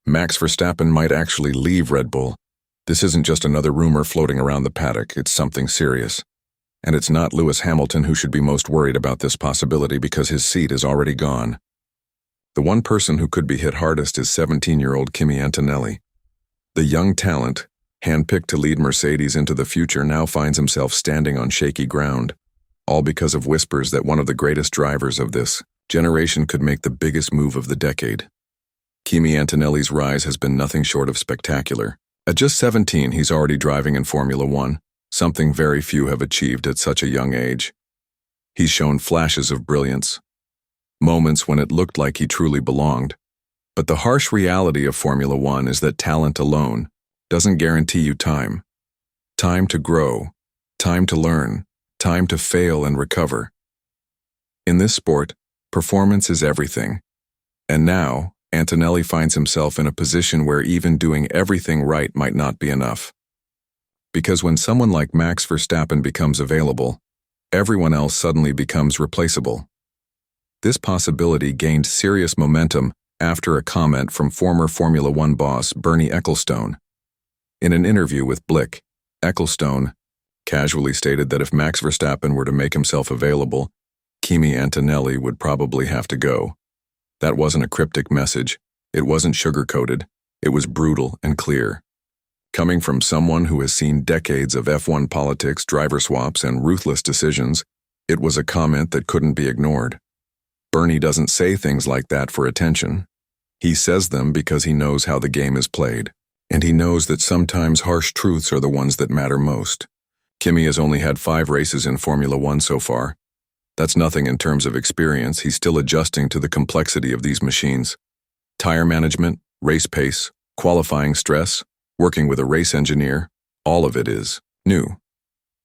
Max Verstappen might actually leave Red Bull. This isn't just another rumor floating around the paddock, it's something serious. And it's not Lewis Hamilton who should be most worried about this possibility because his seat is already gone. The one person who could be hit hardest is 17-year-old Kimi Antonelli. The young talent, handpicked to lead Mercedes into the future, now finds himself standing on shaky ground, all because of whispers that one of the greatest drivers of this generation could make the biggest move of the decade. Kimi Antonelli's rise has been nothing short of spectacular. At just 17, he's already driving in Formula One, something very few have achieved at such a young age. He's shown flashes of brilliance, moments when it looked like he truly belonged. But the harsh reality of Formula One is that talent alone doesn't guarantee you time. Time to grow, time to learn, time to fail and recover. In this sport, performance is everything. And now, Antonelli finds himself in a position where even doing everything right might not be enough. Because when someone like Max Verstappen becomes available, everyone else suddenly becomes replaceable. This possibility gained serious momentum after a comment from former Formula One boss Bernie Ecclestone. In an interview with Blick, Ecclestone casually stated that if Max Verstappen were to make himself available, Kimi Antonelli would probably have to go. That wasn't a cryptic message, it wasn't sugar-coated, it was brutal and clear. Coming from someone who has seen decades of F1 politics, driver swaps, and ruthless decisions, it was a comment that couldn't be ignored. Bernie doesn't say things like that for attention. He says them because he knows how the game is played, and he knows that sometimes harsh truths are the ones that matter most. Kimi has only had 5 races in Formula One so far. That's nothing in terms of experience. He's still adjusting to the complexity of these machines. Tire management, race pace, qualifying stress, working with a race engineer, all of it is new.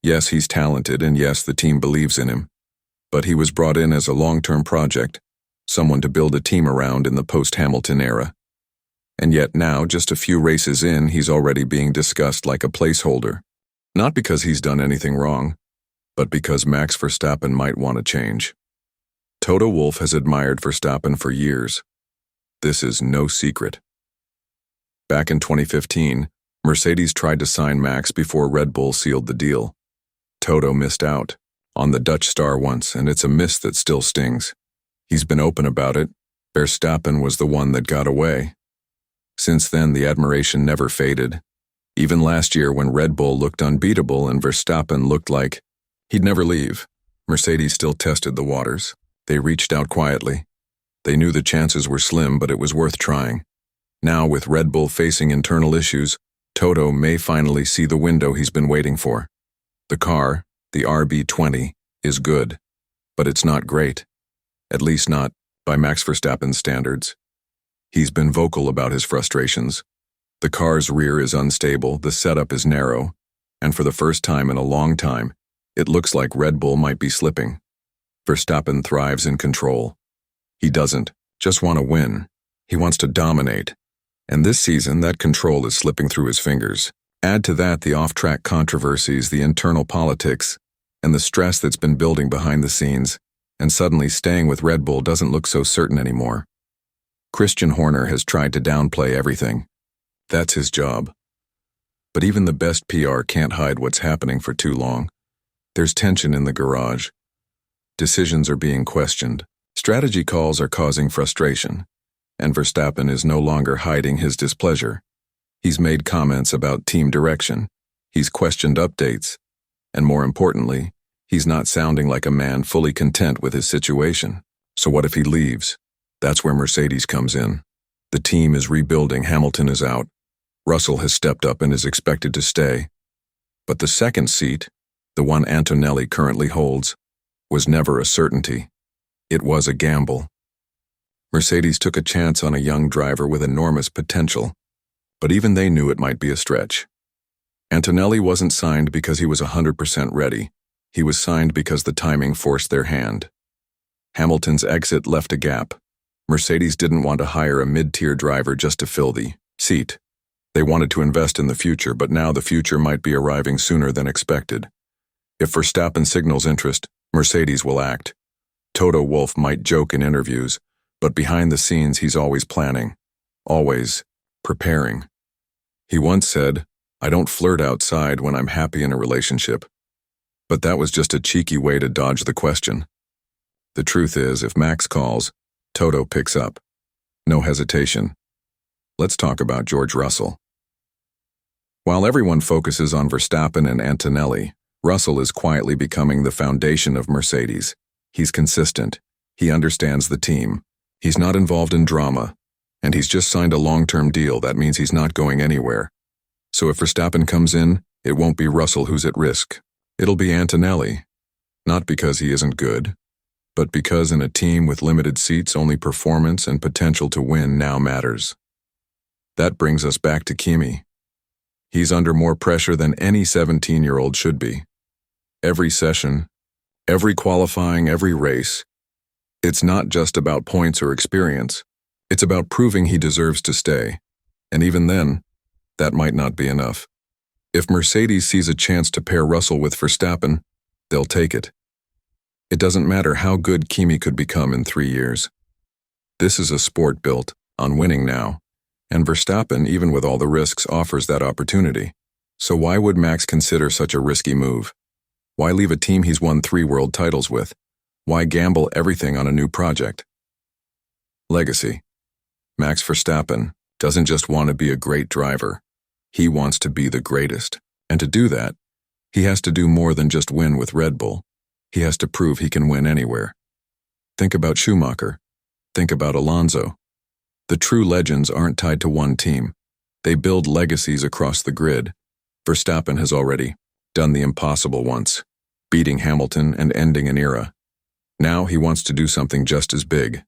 Yes, he's talented, and yes, the team believes in him. But he was brought in as a long-term project, someone to build a team around in the post-Hamilton era. And yet now, just a few races in, he's already being discussed like a placeholder. Not because he's done anything wrong, but because Max Verstappen might want to change. Toto Wolff has admired Verstappen for years. This is no secret. Back in 2015, Mercedes tried to sign Max before Red Bull sealed the deal. Toto missed out on the Dutch star once, and it's a miss that still stings. He's been open about it. Verstappen was the one that got away. Since then, the admiration never faded. Even last year when Red Bull looked unbeatable and Verstappen looked like he'd never leave, Mercedes still tested the waters. They reached out quietly. They knew the chances were slim, but it was worth trying. Now, with Red Bull facing internal issues, Toto may finally see the window he's been waiting for. The car, the RB20, is good, but it's not great. At least not by Max Verstappen's standards. He's been vocal about his frustrations. The car's rear is unstable, the setup is narrow, and for the first time in a long time, it looks like Red Bull might be slipping. Verstappen thrives in control. He doesn't just want to win. He wants to dominate. And this season, that control is slipping through his fingers. Add to that the off-track controversies, the internal politics, and the stress that's been building behind the scenes, and suddenly staying with Red Bull doesn't look so certain anymore. Christian Horner has tried to downplay everything. That's his job. But even the best PR can't hide what's happening for too long. There's tension in the garage. Decisions are being questioned. Strategy calls are causing frustration. And Verstappen is no longer hiding his displeasure. He's made comments about team direction. He's questioned updates. And more importantly, he's not sounding like a man fully content with his situation. So what if he leaves? That's where Mercedes comes in. The team is rebuilding. Hamilton is out. Russell has stepped up and is expected to stay. But the second seat, the one Antonelli currently holds, was never a certainty. It was a gamble. Mercedes took a chance on a young driver with enormous potential, but even they knew it might be a stretch. Antonelli wasn't signed because he was 100% ready. He was signed because the timing forced their hand. Hamilton's exit left a gap. Mercedes didn't want to hire a mid-tier driver just to fill the seat. They wanted to invest in the future, but now the future might be arriving sooner than expected. If Verstappen signals interest, Mercedes will act. Toto Wolff might joke in interviews, but behind the scenes he's always planning. Always. preparing. He once said, "I don't flirt outside when I'm happy in a relationship." But that was just a cheeky way to dodge the question. The truth is, if Max calls, Toto picks up. No hesitation. Let's talk about George Russell. While everyone focuses on Verstappen and Antonelli, Russell is quietly becoming the foundation of Mercedes. He's consistent. He understands the team. He's not involved in drama. And he's just signed a long-term deal. That means he's not going anywhere. So if Verstappen comes in, it won't be Russell who's at risk. It'll be Antonelli. Not because he isn't good, but because in a team with limited seats, only performance and potential to win now matters. That brings us back to Kimi. He's under more pressure than any 17-year-old should be. Every session, every qualifying, every race. It's not just about points or experience. It's about proving he deserves to stay. And even then, that might not be enough. If Mercedes sees a chance to pair Russell with Verstappen, they'll take it. It doesn't matter how good Kimi could become in 3 years. This is a sport built on winning now, and Verstappen, even with all the risks, offers that opportunity. So why would Max consider such a risky move? Why leave a team he's won 3 world titles with? Why gamble everything on a new project? Legacy. Max Verstappen doesn't just want to be a great driver. He wants to be the greatest. And to do that, he has to do more than just win with Red Bull. He has to prove he can win anywhere. Think about Schumacher. Think about Alonso. The true legends aren't tied to one team. They build legacies across the grid. Verstappen has already done the impossible once, beating Hamilton and ending an era. Now he wants to do something just as big.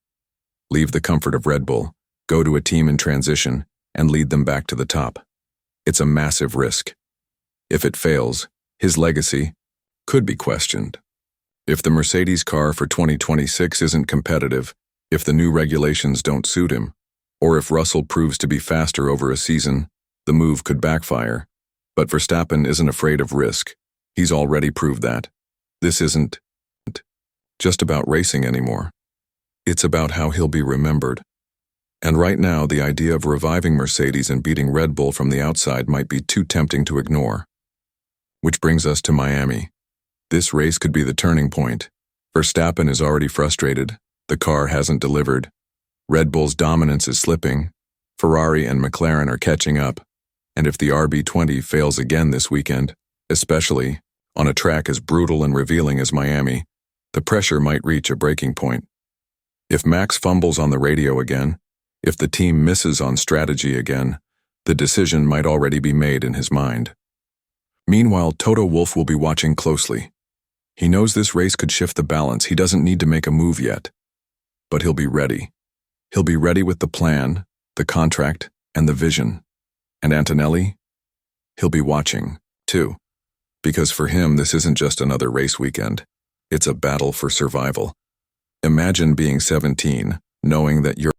Leave the comfort of Red Bull, go to a team in transition, and lead them back to the top. It's a massive risk. If it fails, his legacy could be questioned. If the Mercedes car for 2026 isn't competitive, if the new regulations don't suit him, or if Russell proves to be faster over a season, the move could backfire. But Verstappen isn't afraid of risk. He's already proved that. This isn't just about racing anymore. It's about how he'll be remembered. And right now, the idea of reviving Mercedes and beating Red Bull from the outside might be too tempting to ignore. Which brings us to Miami. This race could be the turning point. Verstappen is already frustrated. The car hasn't delivered. Red Bull's dominance is slipping. Ferrari and McLaren are catching up. And if the RB20 fails again this weekend, especially on a track as brutal and revealing as Miami, the pressure might reach a breaking point. If Max fumbles on the radio again, if the team misses on strategy again, the decision might already be made in his mind. Meanwhile, Toto Wolff will be watching closely. He knows this race could shift the balance. He doesn't need to make a move yet. But he'll be ready. He'll be ready with the plan, the contract, and the vision. And Antonelli? He'll be watching, too. Because for him, this isn't just another race weekend. It's a battle for survival. Imagine being 17, knowing that you're